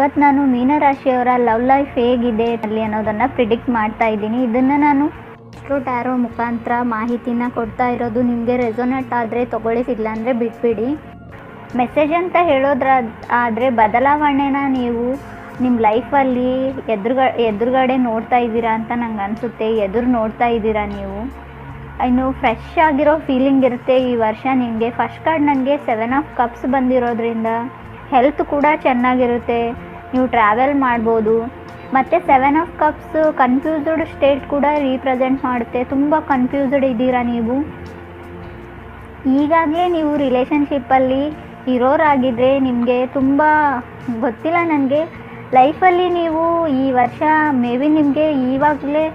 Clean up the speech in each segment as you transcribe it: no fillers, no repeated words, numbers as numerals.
ಇವತ್ತು ನಾನು ಮೀನರಾಶಿಯವರ love life ಹೇಗಿದೆ ಅಲ್ಲಿ ಅನ್ನೋದನ್ನು ಪ್ರಿಡಿಕ್ಟ್ ಮಾಡ್ತಾ ಇದ್ದೀನಿ. ಇದನ್ನು ನಾನು ಟ್ಯಾರೋ ಮುಖಾಂತರ ಮಾಹಿತಿನ ಕೊಡ್ತಾ ಇರೋದು. ನಿಮಗೆ ರೆಸೊನೇಟ್ ಆದರೆ ತೊಗೊಳ್ಳಿ, ಇಲ್ಲಾಂದರೆ ಬಿಟ್ಬಿಡಿ. ಮೆಸೇಜ್ ಅಂತ ಆದರೆ ಬದಲಾವಣೆನ ನೀವು ನಿಮ್ಮ ಲೈಫಲ್ಲಿ ಎದುರುಗಡೆ ನೋಡ್ತಾ ಇದ್ದೀರಾ ಅಂತ ನಂಗೆ ಅನಿಸುತ್ತೆ. ನೋಡ್ತಾ ಇದ್ದೀರಾ ನೀವು. ಇನ್ನು ಫ್ರೆಶ್ ಆಗಿರೋ ಫೀಲಿಂಗ್ ಇರುತ್ತೆ ಈ ವರ್ಷ ನಿಮಗೆ. ಫಸ್ಟ್ ಕಾರ್ಡ್ ನನಗೆ 7 ಆಫ್ ಕಪ್ಸ್ ಬಂದಿರೋದ್ರಿಂದ ಹೆಲ್ತ್ ಕೂಡ ಚೆನ್ನಾಗಿರುತ್ತೆ, ನೀವು ಟ್ರಾವೆಲ್ ಮಾಡ್ಬೋದು. ಮತ್ತು 7 ಆಫ್ ಕಪ್ಸ್ ಕನ್ಫ್ಯೂಸ್ಡ್ ಸ್ಟೇಟ್ ಕೂಡ ರೀಪ್ರೆಸೆಂಟ್ ಮಾಡುತ್ತೆ. ತುಂಬ ಕನ್ಫ್ಯೂಸ್ಡ್ ಇದ್ದೀರಾ ನೀವು. ಈಗಾಗಲೇ ನೀವು ರಿಲೇಷನ್ಶಿಪ್ಪಲ್ಲಿ ಇರೋರಾಗಿದ್ದರೆ ನಿಮಗೆ ತುಂಬ ಗೊತ್ತಿಲ್ಲ ನನಗೆ ಲೈಫಲ್ಲಿ ನೀವು ಈ ವರ್ಷ ಮೇ ಬಿ ನಿಮಗೆ ಈವಾಗಲೇ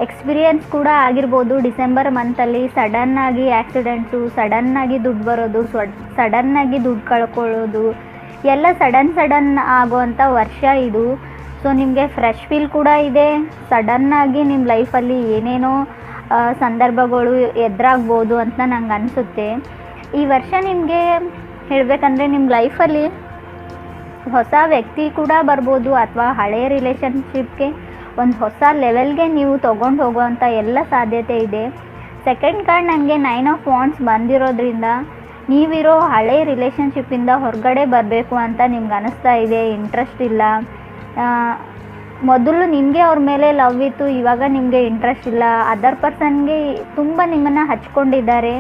ಎಕ್ಸ್ಪೀರಿಯೆನ್ಸ್ ಕೂಡ ಆಗಿರ್ಬೋದು. ಡಿಸೆಂಬರ್ ಮಂತಲ್ಲಿ ಸಡನ್ನಾಗಿ ಆ್ಯಕ್ಸಿಡೆಂಟ್ಸು, ಸಡನ್ನಾಗಿ ದುಡ್ಡು ಬರೋದು, ಸಡನ್ನಾಗಿ ದುಡ್ಡು ಕಳ್ಕೊಳ್ಳೋದು ಎಲ್ಲ ಸಡನ್ ಆಗೋವಂಥ ವರ್ಷ ಇದು. ಸೊ ನಿಮಗೆ ಫ್ರೆಶ್ ಫೀಲ್ ಕೂಡ ಇದೆ. ಸಡನ್ನಾಗಿ ನಿಮ್ಮ ಲೈಫಲ್ಲಿ ಏನೇನೋ ಸಂದರ್ಭಗಳು ಎದುರಾಗ್ಬೋದು ಅಂತ ನಂಗೆ ಅನಿಸುತ್ತೆ. ಈ ವರ್ಷ ನಿಮಗೆ ಹೇಳಬೇಕಂದ್ರೆ ನಿಮ್ಮ ಲೈಫಲ್ಲಿ ಹೊಸ ವ್ಯಕ್ತಿ ಕೂಡ ಬರ್ಬೋದು, ಅಥವಾ ಹಳೆಯ ರಿಲೇಷನ್ಶಿಪ್ಗೆ ಒಂದು ಹೊಸ ಲೆವೆಲ್ಗೆ ನೀವು ತೊಗೊಂಡು ಹೋಗುವಂಥ ಎಲ್ಲ ಸಾಧ್ಯತೆ ಇದೆ. ಸೆಕೆಂಡ್ ಕಾರ್ಡ್ ನನಗೆ 9 ಆಫ್ ವಾಂಡ್ಸ್ ಬಂದಿರೋದ್ರಿಂದ ನೀವಿರೋ ಹಳೆಯ ರಿಲೇಷನ್ಶಿಪ್ಪಿಂದ ಹೊರಗಡೆ ಬರಬೇಕು ಅಂತ ನಿಮ್ಗೆ ಅನ್ನಿಸ್ತಾ ಇದೆ. ಇಂಟ್ರೆಸ್ಟ್ ಇಲ್ಲ. ಮೊದಲು ನಿಮಗೆ ಅವ್ರ ಮೇಲೆ ಲವ್ ಇತ್ತು, ಇವಾಗ ನಿಮಗೆ ಇಂಟ್ರೆಸ್ಟ್ ಇಲ್ಲ. ಅದರ್ ಪರ್ಸನ್ಗೆ ತುಂಬ ನಿಮ್ಮನ್ನು ಹಚ್ಕೊಂಡಿದ್ದಾರೆ,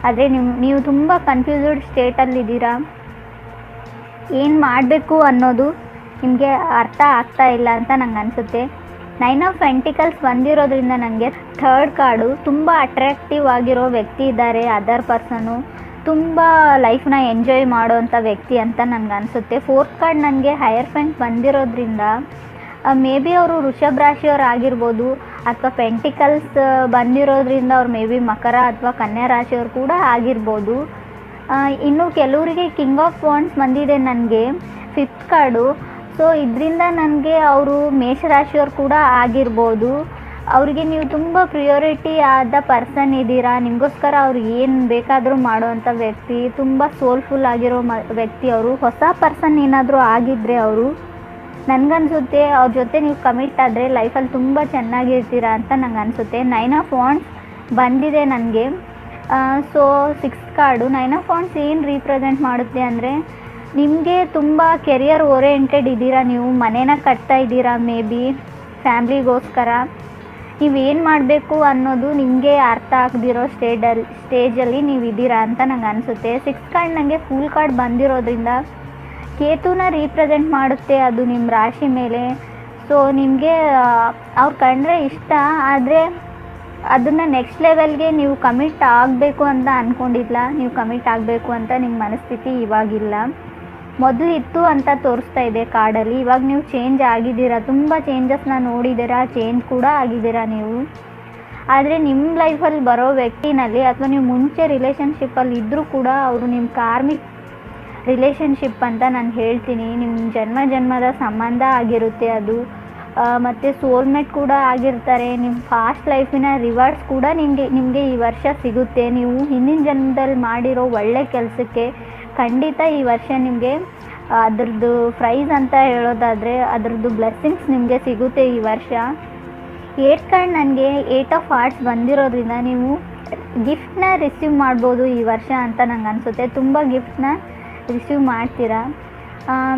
ಆದರೆ ನೀವು ತುಂಬ ಕನ್ಫ್ಯೂಸ್ಡ್ ಸ್ಟೇಟಲ್ಲಿದ್ದೀರಾ. ಏನು ಮಾಡಬೇಕು ಅನ್ನೋದು ನಿಮಗೆ ಅರ್ಥ ಆಗ್ತಾ ಇಲ್ಲ ಅಂತ ನಂಗೆ ಅನಿಸುತ್ತೆ. 9 ಆಫ್ ಪೆಂಟಿಕಲ್ಸ್ ಬಂದಿರೋದ್ರಿಂದ ನನಗೆ ಥರ್ಡ್ ಕಾರ್ಡು ತುಂಬ ಅಟ್ರಾಕ್ಟಿವ್ ಆಗಿರೋ ವ್ಯಕ್ತಿ ಇದ್ದಾರೆ. ಅದರ್ ಪರ್ಸನು ತುಂಬ ಲೈಫ್ನ ಎಂಜಾಯ್ ಮಾಡೋವಂಥ ವ್ಯಕ್ತಿ ಅಂತ ನನಗೆ ಅನಿಸುತ್ತೆ. ಫೋರ್ತ್ ಕಾರ್ಡ್ ನನಗೆ ಹೈಯರ್ಫೆಂಟ್ ಬಂದಿರೋದ್ರಿಂದ ಮೇ ಬಿ ಅವರು ವೃಷಭ ರಾಶಿಯವ್ರು ಆಗಿರ್ಬೋದು, ಅಥವಾ ಪೆಂಟಿಕಲ್ಸ್ ಬಂದಿರೋದ್ರಿಂದ ಅವ್ರು ಮೇ ಬಿ ಮಕರ ಅಥವಾ ಕನ್ಯಾ ರಾಶಿಯವ್ರು ಕೂಡ ಆಗಿರ್ಬೋದು. ಇನ್ನು ಕೆಲವರಿಗೆ ಕಿಂಗ್ ಆಫ್ ವಾಂಡ್ಸ್ ಬಂದಿದೆ ನನಗೆ, ಫಿಫ್ತ್ ಕಾರ್ಡು. ಸೊ ಇದರಿಂದ ನನಗೆ ಅವರು ಮೇಷರಾಶಿಯವ್ರು ಕೂಡ ಆಗಿರ್ಬೋದು. ಅವರಿಗೆ ನೀವು ತುಂಬ ಪ್ರಿಯೋರಿಟಿ ಆದ ಪರ್ಸನ್ ಇದ್ದೀರಾ. ನಿಮಗೋಸ್ಕರ ಅವ್ರು ಏನು ಬೇಕಾದರೂ ಮಾಡುವಂಥ ವ್ಯಕ್ತಿ, ತುಂಬ ಸೋಲ್ಫುಲ್ ಆಗಿರೋ ವ್ಯಕ್ತಿ ಅವರು. ಹೊಸ ಪರ್ಸನ್ ಏನಾದರೂ ಆಗಿದ್ದರೆ ಅವರು, ನನಗನ್ಸುತ್ತೆ ಅವ್ರ ಜೊತೆ ನೀವು ಕಮಿಟ್ ಆದರೆ ಲೈಫಲ್ಲಿ ತುಂಬ ಚೆನ್ನಾಗಿರ್ತೀರಾ ಅಂತ ನಂಗೆ ಅನಿಸುತ್ತೆ. 9 ಆಫ್ ವಾಂಡ್ಸ್ ಬಂದಿದೆ ನನಗೆ. So sixth card 9 of wands ಏನು ರೀಪ್ರೆಸೆಂಟ್ ಮಾಡುತ್ತೆ ಅಂದರೆ, ನಿಮಗೆ ತುಂಬ ಕೆರಿಯರ್ ಓರಿಯೆಂಟೆಡ್ ಇದ್ದೀರಾ. ನೀವು ಮನೇನ ಕಟ್ತಾ ಇದ್ದೀರಾ, ಮೇ ಬಿ ಫ್ಯಾಮ್ಲಿಗೋಸ್ಕರ. ನೀವೇನು ಮಾಡಬೇಕು ಅನ್ನೋದು ನಿಮಗೆ ಅರ್ಥ ಆಗದಿರೋ ಸ್ಟೇಜಲ್ಲಿ ನೀವು ಇದ್ದೀರಾ ಅಂತ ನಂಗೆ ಅನಿಸುತ್ತೆ. ಸಿಕ್ಸ್ ಕಾರ್ಡ್ ನನಗೆ ಫುಲ್ ಕಾರ್ಡ್ ಬಂದಿರೋದ್ರಿಂದ ಕೇತುನ ರೀಪ್ರೆಸೆಂಟ್ ಮಾಡುತ್ತೆ, ಅದು ನಿಮ್ಮ ರಾಶಿ ಮೇಲೆ. ಸೊ ನಿಮಗೆ ಅವ್ರು ಕಂಡ್ರೆ ಇಷ್ಟ, ಆದರೆ ಅದನ್ನು ನೆಕ್ಸ್ಟ್ ಲೆವೆಲ್ಗೆ ನೀವು ಕಮಿಟ್ ಆಗಬೇಕು ಅಂತ ಅಂದ್ಕೊಂಡಿಲ್ಲ. ನೀವು ಕಮಿಟ್ ಆಗಬೇಕು ಅಂತ ನಿಮ್ಮ ಮನಸ್ಥಿತಿ ಇವಾಗಿಲ್ಲ. ಮೊದಲು ಇತ್ತು ಅಂತ ತೋರಿಸ್ತಾ ಇದೆ ಕಾರ್ಡಲ್ಲಿ. ಇವಾಗ ನೀವು ಚೇಂಜ್ ಆಗಿದ್ದೀರಾ, ತುಂಬ ಚೇಂಜಸ್ನ ನೋಡಿದ್ದೀರಾ, ಚೇಂಜ್ ಕೂಡ ಆಗಿದ್ದೀರಾ ನೀವು. ಆದರೆ ನಿಮ್ಮ ಲೈಫಲ್ಲಿ ಬರೋ ವ್ಯಕ್ತಿನಲ್ಲಿ, ಅಥವಾ ನೀವು ಮುಂಚೆ ರಿಲೇಷನ್ಶಿಪ್ಪಲ್ಲಿ ಇದ್ದರೂ ಕೂಡ ಅವರು ನಿಮ್ಮ ಕಾರ್ಮಿಕ್ ರಿಲೇಷನ್ಶಿಪ್ ಅಂತ ನಾನು ಹೇಳ್ತೀನಿ. ನಿಮ್ಮ ಜನ್ಮದ ಸಂಬಂಧ ಆಗಿರುತ್ತೆ ಅದು. ಮತ್ತು ಸೋಲ್ಮೇಟ್ ಕೂಡ ಆಗಿರ್ತಾರೆ. ನಿಮ್ಮ ಫಾಸ್ಟ್ ಲೈಫಿನ ರಿವಾರ್ಡ್ಸ್ ಕೂಡ ನಿಮಗೆ ಈ ವರ್ಷ ಸಿಗುತ್ತೆ. ನೀವು ಹಿಂದಿನ ಜನ್ಮದಲ್ಲಿ ಮಾಡಿರೋ ಒಳ್ಳೆ ಕೆಲಸಕ್ಕೆ ಖಂಡಿತ ಈ ವರ್ಷ ನಿಮಗೆ ಅದರದ್ದು ಪ್ರೈಸ್ ಅಂತ ಹೇಳೋದಾದರೆ ಅದರದ್ದು ಬ್ಲೆಸ್ಸಿಂಗ್ಸ್ ನಿಮಗೆ ಸಿಗುತ್ತೆ ಈ ವರ್ಷ. 8 ಕಾರ್ಡ್ ನನಗೆ 8 ಆಫ್ ಹಾರ್ಟ್ಸ್ ಬಂದಿರೋದ್ರಿಂದ ನೀವು ಗಿಫ್ಟ್ನ ರಿಸೀವ್ ಮಾಡ್ಬೋದು ಈ ವರ್ಷ ಅಂತ ನಂಗೆ ಅನಿಸುತ್ತೆ. ತುಂಬ ಗಿಫ್ಟ್ನ ರಿಸೀವ್ ಮಾಡ್ತೀರಾ.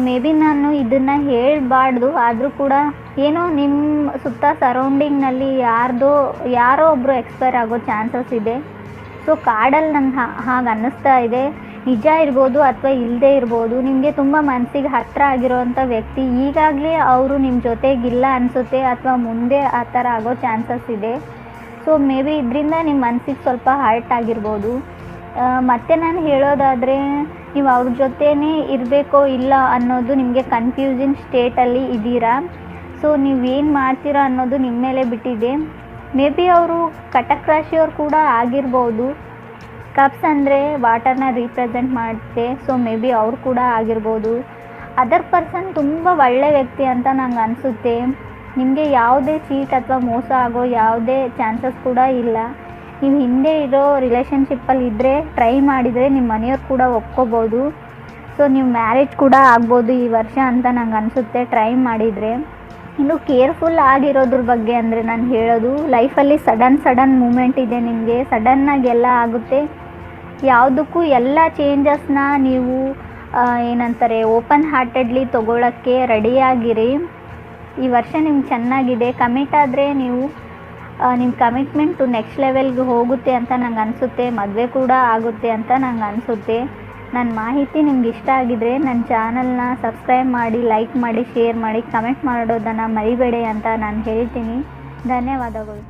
ಮೇ ಬಿ ನಾನು ಇದನ್ನು ಹೇಳಬಾರ್ದು, ಆದರೂ ಕೂಡ ಏನೋ ನಿಮ್ಮ ಸುತ್ತ ಸರೌಂಡಿಂಗ್ನಲ್ಲಿ ಯಾರೋ ಒಬ್ಬರು ಎಕ್ಸ್ಪೈರ್ ಆಗೋ ಚಾನ್ಸಸ್ ಇದೆ. ಸೊ ಕಾರ್ಡಲ್ಲಿ ನಂಗೆ ಹಾಗೆ ಅನ್ನಿಸ್ತಾ ಇದೆ. ನಿಜ ಇರ್ಬೋದು ಅಥವಾ ಇಲ್ಲದೇ ಇರ್ಬೋದು. ನಿಮಗೆ ತುಂಬ ಮನಸ್ಸಿಗೆ ಹತ್ತಿರ ಆಗಿರೋವಂಥ ವ್ಯಕ್ತಿ ಈಗಾಗಲೇ ಅವರು ನಿಮ್ಮ ಜೊತೆಗಿಲ್ಲ ಅನಿಸುತ್ತೆ, ಅಥವಾ ಮುಂದೆ ಆ ಥರ ಆಗೋ ಚಾನ್ಸಸ್ ಇದೆ. ಸೊ ಮೇ ಬಿ ಇದರಿಂದ ನಿಮ್ಮ ಮನಸ್ಸಿಗೆ ಸ್ವಲ್ಪ ಹರ್ಟ್ ಆಗಿರ್ಬೋದು. ಮತ್ತು ನಾನು ಹೇಳೋದಾದರೆ, ನೀವು ಅವ್ರ ಜೊತೆನೇ ಇರಬೇಕೋ ಇಲ್ಲ ಅನ್ನೋದು ನಿಮಗೆ ಕನ್ಫ್ಯೂಸಿಂಗ್ ಸ್ಟೇಟಲ್ಲಿ ಇದ್ದೀರಾ. ಸೊ ನೀವೇನು ಮಾಡ್ತೀರಾ ಅನ್ನೋದು ನಿಮ್ಮ ಮೇಲೆ ಬಿಟ್ಟಿದೆ. ಮೇ ಬಿ ಅವರು ಕಟಕ್ ರಾಶಿಯವ್ರು ಕೂಡ ಆಗಿರ್ಬೋದು. ಕಪ್ಸ್ ಅಂದರೆ ವಾಟರ್ನ ರೀಪ್ರೆಸೆಂಟ್ ಮಾಡುತ್ತೆ. ಸೊ ಮೇ ಬಿ ಅವ್ರು ಕೂಡ ಆಗಿರ್ಬೋದು. ಅದರ್ ಪರ್ಸನ್ ತುಂಬ ಒಳ್ಳೆ ವ್ಯಕ್ತಿ ಅಂತ ನಂಗೆ ಅನಿಸುತ್ತೆ. ನಿಮಗೆ ಯಾವುದೇ ಚೀಟ್ ಅಥವಾ ಮೋಸ ಆಗೋ ಯಾವುದೇ ಚಾನ್ಸಸ್ ಕೂಡ ಇಲ್ಲ. ನೀವು ಹಿಂದೆ ಇರೋ ರಿಲೇಷನ್ಶಿಪ್ಪಲ್ಲಿ ಇದ್ದರೆ ಟ್ರೈ ಮಾಡಿದರೆ ನಿಮ್ಮ ಮನೆಯವ್ರು ಕೂಡ ಒಪ್ಕೋಬೋದು. ಸೊ ನೀವು ಮ್ಯಾರೇಜ್ ಕೂಡ ಆಗ್ಬೋದು ಈ ವರ್ಷ ಅಂತ ನಂಗೆ ಅನಿಸುತ್ತೆ ಟ್ರೈ ಮಾಡಿದರೆ. ಇನ್ನು ಕೇರ್ಫುಲ್ ಆಗಿರೋದ್ರ ಬಗ್ಗೆ ಅಂದರೆ ನಾನು ಹೇಳೋದು, ಲೈಫಲ್ಲಿ ಸಡನ್ ಮೂಮೆಂಟ್ ಇದೆ ನಿಮಗೆ, ಸಡನ್ನಾಗಿ ಎಲ್ಲ ಆಗುತ್ತೆ. ಯಾವುದಕ್ಕೂ ಎಲ್ಲ ಚೇಂಜಸ್ನ ನೀವು ಏನಂತಾರೆ ಓಪನ್ ಹಾರ್ಟೆಡ್ಲಿ ತೊಗೊಳಕ್ಕೆ ರೆಡಿಯಾಗಿರಿ. ಈ ವರ್ಷ ನಿಮ್ಗೆ ಚೆನ್ನಾಗಿದೆ. ಕಮಿಟ್ ಆದರೆ ನೀವು ನಿಮ್ಮ ಕಮಿಟ್ಮೆಂಟು ನೆಕ್ಸ್ಟ್ ಲೆವೆಲ್ಗೆ ಹೋಗುತ್ತೆ ಅಂತ ನಂಗೆ ಅನಿಸುತ್ತೆ. ಮದುವೆ ಕೂಡ ಆಗುತ್ತೆ ಅಂತ ನಂಗೆ ಅನಿಸುತ್ತೆ. ನನ್ನ ಮಾಹಿತಿ ನಿಮ್ಗೆ ಇಷ್ಟ ಆಗಿದರೆ ನನ್ನ ಚಾನಲ್ನ ಸಬ್ಸ್ಕ್ರೈಬ್ ಮಾಡಿ, ಲೈಕ್ ಮಾಡಿ, ಶೇರ್ ಮಾಡಿ, ಕಮೆಂಟ್ ಮಾಡೋದನ್ನು ಮರಿಬೇಡಿ ಅಂತ ನಾನು ಹೇಳ್ತೀನಿ. ಧನ್ಯವಾದಗಳು.